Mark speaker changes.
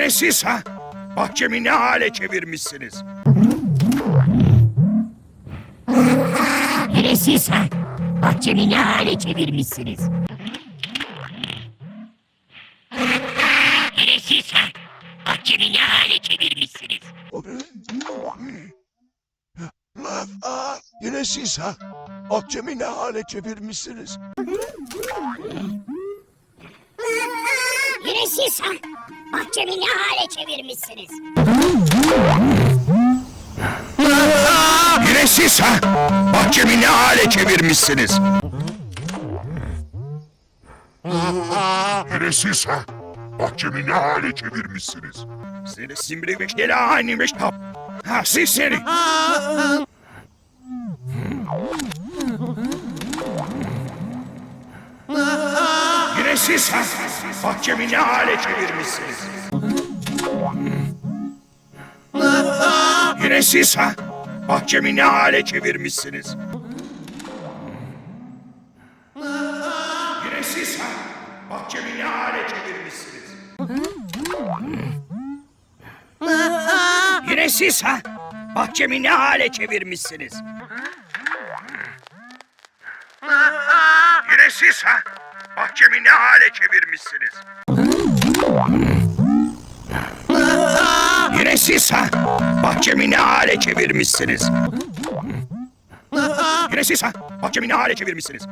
Speaker 1: Yine siz ha? Bahçemi ne hale çevirmişsiniz?
Speaker 2: Yine siz ha? Bahçemi ne hale çevirmişsiniz? Yine siz ha? Bahçemi ne hale çevirmişsiniz?
Speaker 1: Yine siz ha? Bahçemi ne hale çevirmişsiniz?
Speaker 2: Yine siz ha? Bahçemi ne hale çevirmişsiniz?
Speaker 1: Yine siz ha? Bahçemi ne hale çevirmişsiniz? Yine siz ha? Bahçemi ne hale çevirmişsiniz? Seni simrimiş gele aynıymış tap. Ha siz seni. Yine siz ha? Bahçemi ne hale çevirmişsiniz? Yine siz ha? Bahçemi ne hale çevirmişsiniz? Yine siz ha? Bahçemi ne hale çevirmişsiniz? Yine siz ha? Bahçemi ne hale çevirmişsiniz? Yine siz ha? Bahçemi ne hale çevirmişsiniz? Yine siz ha? Bahçemi ne hale çevirmişsiniz? Yine siz ha? Bahçemi ne hale çevirmişsiniz?